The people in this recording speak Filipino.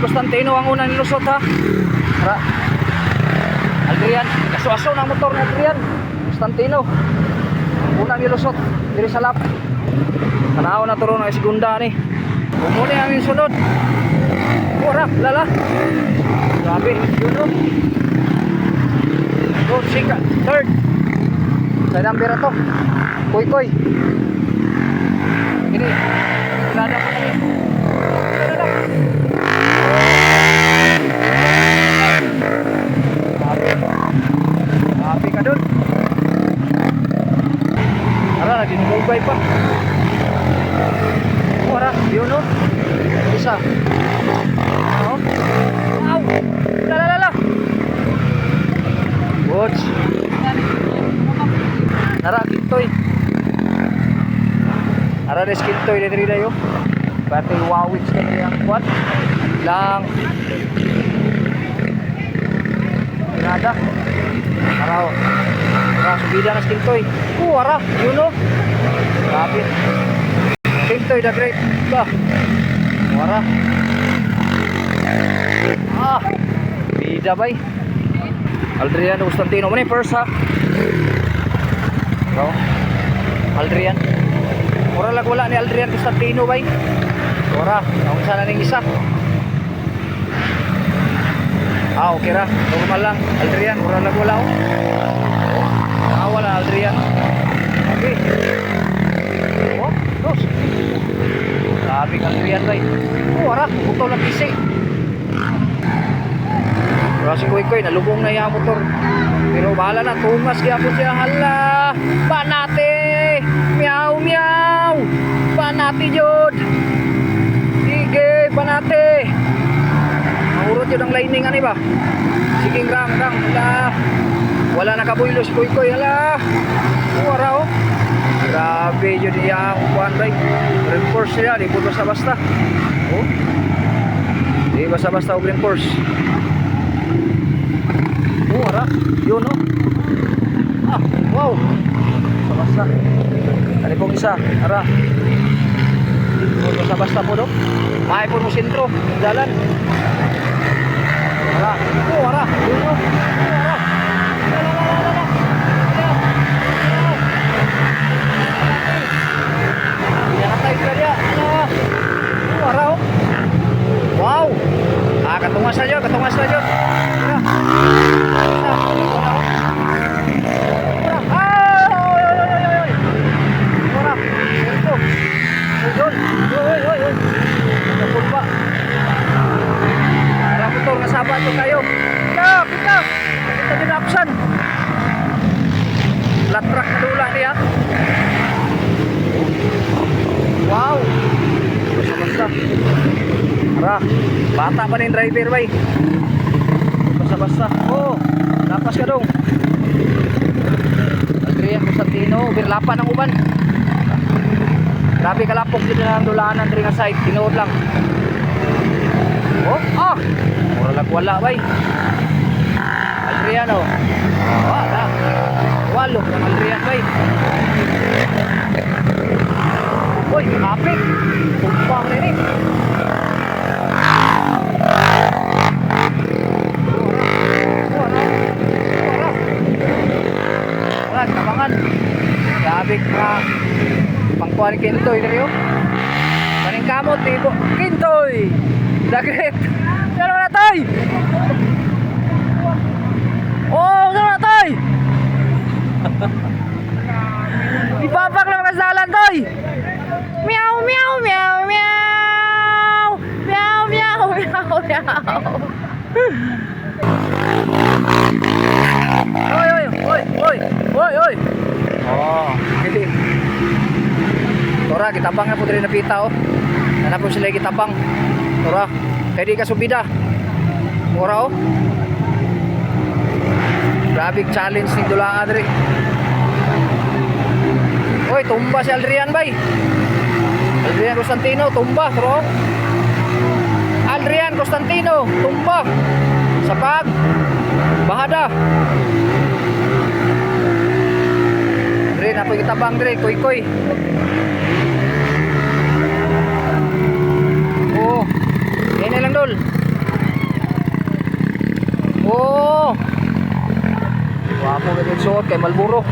Constantino ang unang nilusot ha. Tara. Adrian, kaso-aso ng motor ni Adrian Constantino. Unang nilusot diri sa lap. Tanaw na turo ng segunda ni. Umuli ang sunod. Ora, lala. Grabe, yun o. Go, sika, third. Sa number to. Koy. Ini. Nada pa kami. Grabe ka dun. Ara, naging-mobay pa. Ora, yun o. Isa. Oh. Wow. Lala. Watch. Nara, kintoy. Nara, des kintoy dito dayo. Pati wawits ka niya ang kuwan. Lang. Nada. Araw. Ara, subida na kintoy. Ara, yun o. Grabe. Kintoy the great. Ba. Ara. Bida bay. Adrian Constantino mo ni first ha. No? Adrian. Ora lang wala ni Adrian Constantino bay. Ora, ang isa na ning isa. Okay ra. Normal lang. Adrian, ora lang wala oh. Wala Adrian. Okay. Oh, dos. Sabi ng Adrian bay. Ora, buto lang isi. Pero si Koy nalubong na yung motor. Pero bahala na, tumas kaya po siya. Hala, panate. Meow. Panate jod. Sige, panate. Mahurot yun ang lining ano ba? Sige, rang. Hala. Wala na kabuylo si Koy. Hala. Wara oh. Grabe yun yung kuhan ba? Reinforce siya, di po basta-basta. Oh. Di basta-basta o reinforce. Wara, yun o. Wow. Basta. Ano pong isa? Ara. Basta po do. Mahay po mo sentro. Jalan. Ara. Wara. Yun o. Wara. Yanatay ka niya. Wara o. Wow. Katungas na dyan. Ara. Motor nga sabat to kayo. Pika. Ito din option. Latrak na dula niya. Wow. Basta. Ara, bata pa rin driver bay. Basta. Oh, lapas ka dong. Adrian Constantino, birlapan ng uban. Grabe kalapok dito na ang dulaanan dito nga side, tinuod lang. Oh, wala bay. Adrian oh. Wala. Walo ng Adrian bay. Uy, kapit. Tumpang na rin. Wala, kabangan. Grabe ka. Pangkuhan Kintoy na rin. Maning kamot, tibo. Kintoy. Dagret. Ano na tay? Oh, ano na tay? Ipapak lang kasalan tay. Meow. Oy. Oh, gili. Tora, kitabang na po diri napita oh. Nana po sila kitabang. Tora, kaya di ka subida. Ora oh. Grabe challenge ni Dulaan diri. Oy, tumba si Adrian bay. Adrian Constantino tumba, bro. Adrian Constantino tumba. Sa pag bahada. Dre na po kitabang dre, koy. Oh. Yan lang dol. nagsuot kay Malburo.